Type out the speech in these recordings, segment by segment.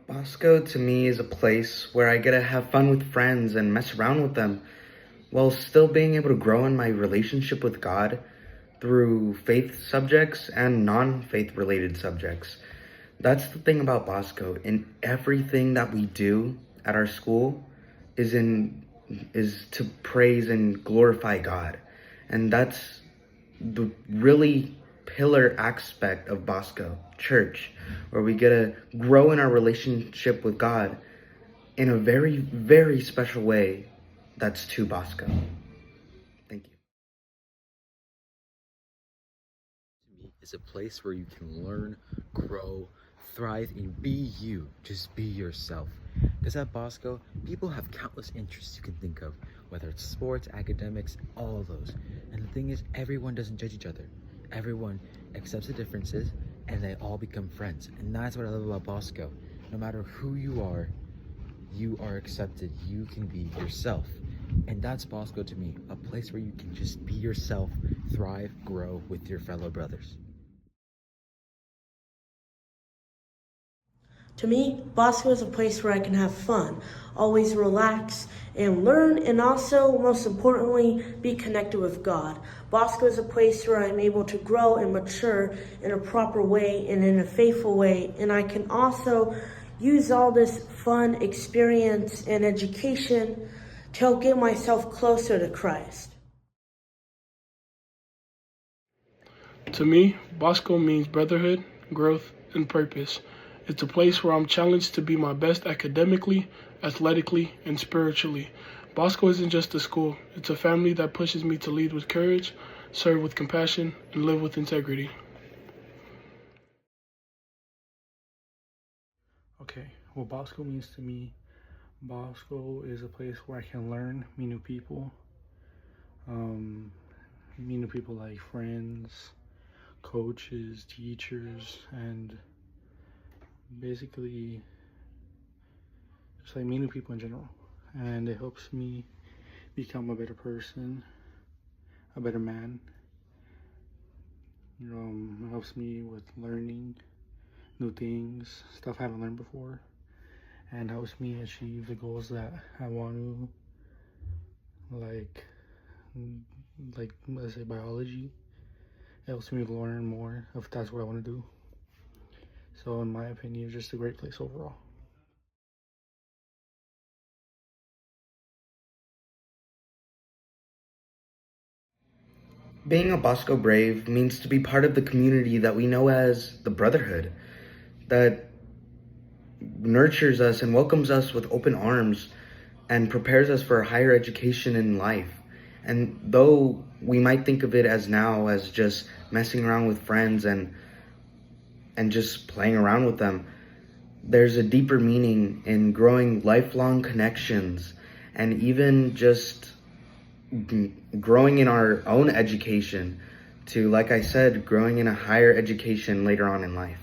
Bosco to me is a place where I get to have fun with friends and mess around with them while still being able to grow in my relationship with God through faith subjects and non-faith related subjects. That's the thing about Bosco. In everything that we do at our school is to praise and glorify God. And that's the really pillar aspect of Bosco Church, where we get to grow in our relationship with God in a very, very special way that's to Bosco. Thank you. To me is a place where you can learn, grow, thrive, and be you. Just be yourself. Because at Bosco, people have countless interests you can think of, whether it's sports, academics, all of those. And the thing is, everyone doesn't judge each other. Everyone accepts the differences, and they all become friends. And that's what I love about Bosco. No matter who you are accepted. You can be yourself. And that's Bosco to me, a place where you can just be yourself, thrive, grow with your fellow brothers. To me, Bosco is a place where I can have fun, always relax and learn, and also, most importantly, be connected with God. Bosco is a place where I'm able to grow and mature in a proper way and in a faithful way, and I can also use all this fun experience and education to help get myself closer to Christ. To me, Bosco means brotherhood, growth, and purpose. It's a place where I'm challenged to be my best academically, athletically, and spiritually. Bosco isn't just a school, it's a family that pushes me to lead with courage, serve with compassion, and live with integrity. Okay, what Bosco means to me, Bosco is a place where I can learn, meet new people, um, meet new people like friends, coaches, teachers, and basically just like meet new people in general. And it helps me become a better person, a better man. It helps me with learning new things, stuff I haven't learned before, and helps me achieve the goals that I want to, like let's say biology. It helps me learn more if that's what I want to do. So in my opinion, it's just a great place overall. Being a Bosco Brave means to be part of the community that we know as the Brotherhood, that nurtures us and welcomes us with open arms and prepares us for higher education in life. And though we might think of it as now as just messing around with friends and just playing around with them, there's a deeper meaning in growing lifelong connections and even just growing in our own education to, like I said, growing in a higher education later on in life.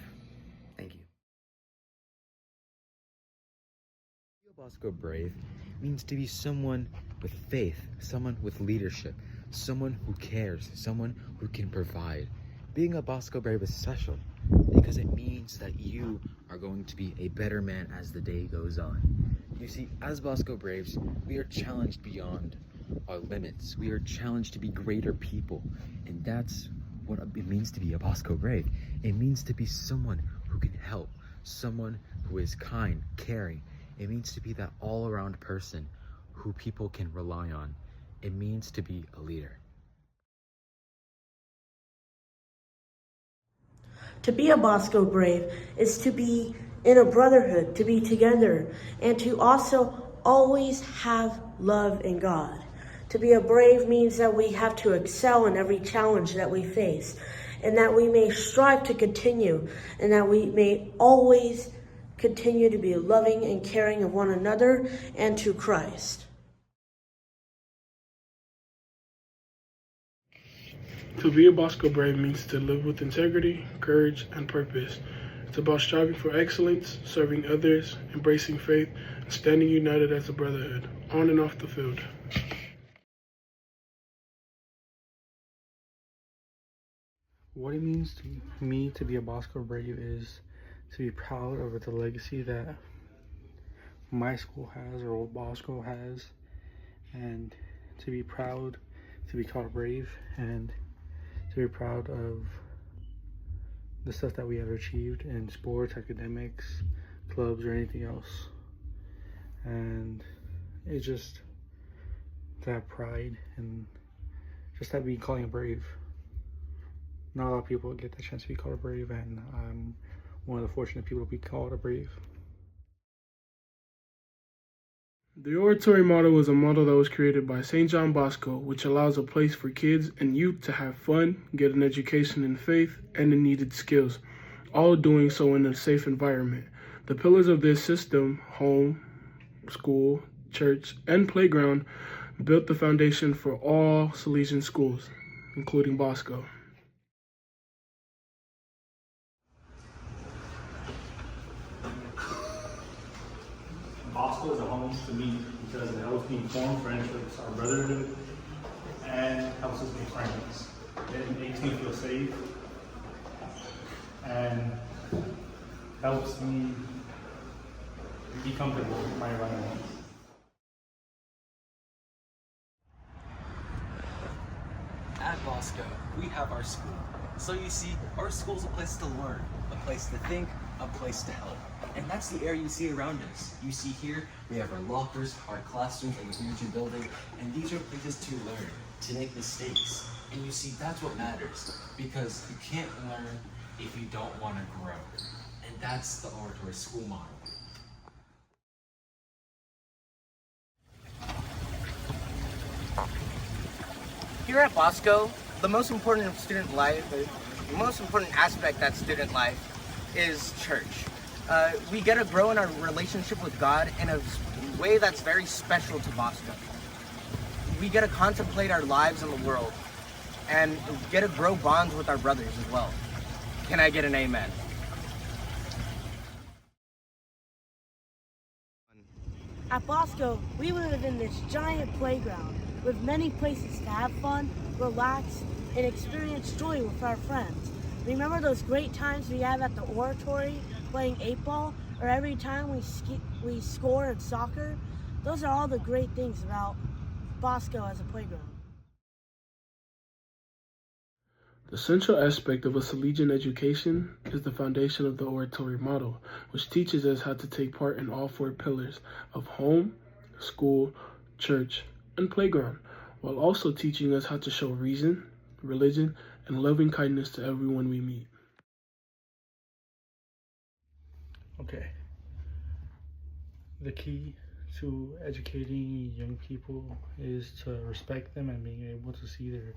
Thank you. Be a Bosco Brave means to be someone with faith, someone with leadership, someone who cares, someone who can provide. Being a Bosco Brave is special because it means that you are going to be a better man as the day goes on. You see, as Bosco Braves, we are challenged beyond our limits. We are challenged to be greater people, and that's what it means to be a Bosco Brave. It means to be someone who can help, someone who is kind, caring. It means to be that all-around person who people can rely on. It means to be a leader. To be a Bosco Brave is to be in a brotherhood, to be together, and to also always have love in God. To be a brave means that we have to excel in every challenge that we face, and that we may strive to continue, and that we may always continue to be loving and caring of one another and to Christ. To be a Bosco Brave means to live with integrity, courage, and purpose. It's about striving for excellence, serving others, embracing faith, and standing united as a brotherhood, on and off the field. What it means to me to be a Bosco Brave is to be proud of the legacy that my school has or what Bosco has, and to be proud to be called brave, and to be proud of the stuff that we have achieved in sports, academics, clubs, or anything else. And it's just to have pride and just that being calling brave. Not a lot of people get the chance to be called a brave, and I'm one of the fortunate people to be called a brave. The oratory model was a model that was created by St. John Bosco, which allows a place for kids and youth to have fun, get an education in faith, and the needed skills, all doing so in a safe environment. The pillars of this system, home, school, church, and playground, built the foundation for all Salesian schools, including Bosco. Bosco is a home to me because it helps me form friendships, our brotherhood, and helps us make friends. It makes me feel safe and helps me be comfortable with my environment. At Bosco, we have our school. So you see, our school is a place to learn, a place to think, a place to help. And that's the air you see around us. You see here, we have our lockers, our classrooms, and the future building, and these are places to learn, to make mistakes. And you see, that's what matters, because you can't learn if you don't want to grow. And that's the oratory school model. Here at Bosco, the most important student life, the most important aspect of student life is church. We get to grow in our relationship with God in a way that's very special to Bosco. We get to contemplate our lives in the world and get to grow bonds with our brothers as well. Can I get an amen? At Bosco, we live in this giant playground with many places to have fun, relax, and experience joy with our friends. Remember those great times we have at the oratory playing 8-ball, or every time we score in soccer? Those are all the great things about Bosco as a playground. The central aspect of a Salesian education is the foundation of the oratory model, which teaches us how to take part in all four pillars of home, school, church, and playground, while also teaching us how to show reason, religion, and loving kindness to everyone we meet. Okay. The key to educating young people is to respect them and being able to see their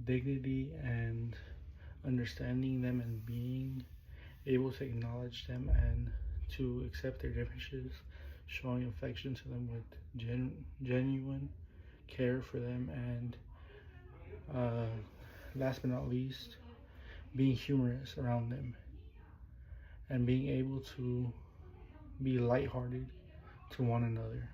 dignity and understanding them and being able to acknowledge them and to accept their differences, showing affection to them with genuine care for them, and last but not least, being humorous around them and being able to be lighthearted to one another.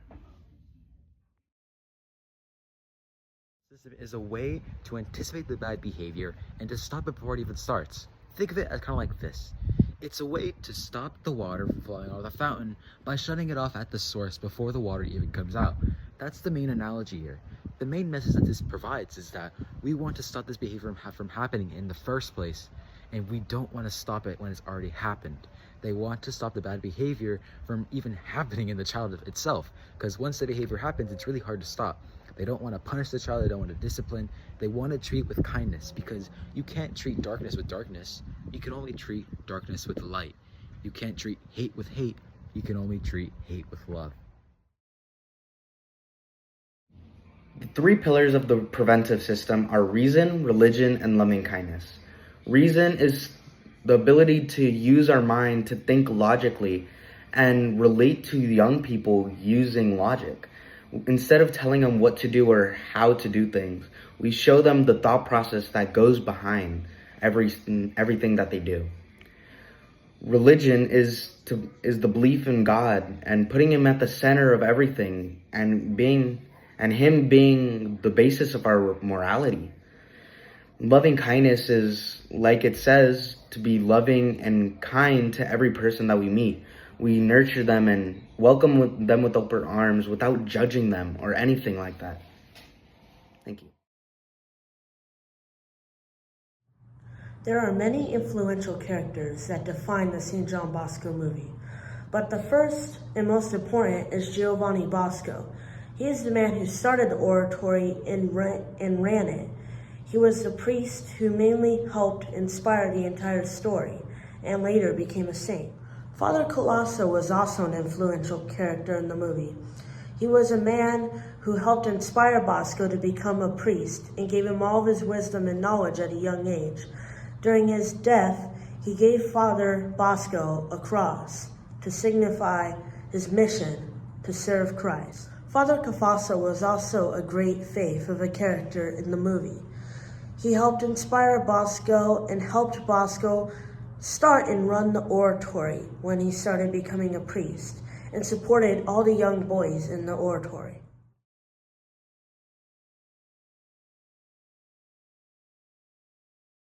System is a way to anticipate the bad behavior and to stop it before it even starts. Think of it as kind of like this. It's a way to stop the water from flowing out of the fountain by shutting it off at the source before the water even comes out. That's the main analogy here. The main message that this provides is that we want to stop this behavior from happening in the first place, and we don't want to stop it when it's already happened. They want to stop the bad behavior from even happening in the child itself, because once the behavior happens, it's really hard to stop. They don't want to punish the child, they don't want to discipline, they want to treat with kindness, because you can't treat darkness with darkness, you can only treat darkness with light. You can't treat hate with hate, you can only treat hate with love. The three pillars of the preventive system are reason, religion, and loving kindness. Reason is the ability to use our mind to think logically and relate to young people using logic. Instead of telling them what to do or how to do things, we show them the thought process that goes behind everything that they do. Religion is the belief in God and putting Him at the center of everything, and Him being the basis of our morality. Loving kindness is, like it says, to be loving and kind to every person that we meet. We nurture them and welcome them with open arms without judging them or anything like that. Thank you. There are many influential characters that define the St. John Bosco movie, but the first and most important is Giovanni Bosco. He is the man who started the oratory and ran it. He was the priest who mainly helped inspire the entire story and later became a saint. Father Colosso was also an influential character in the movie. He was a man who helped inspire Bosco to become a priest and gave him all of his wisdom and knowledge at a young age. During his death, he gave Father Bosco a cross to signify his mission to serve Christ. Father Cafasso was also a great faith of a character in the movie. He helped inspire Bosco and helped Bosco start and run the oratory when he started becoming a priest, and supported all the young boys in the oratory.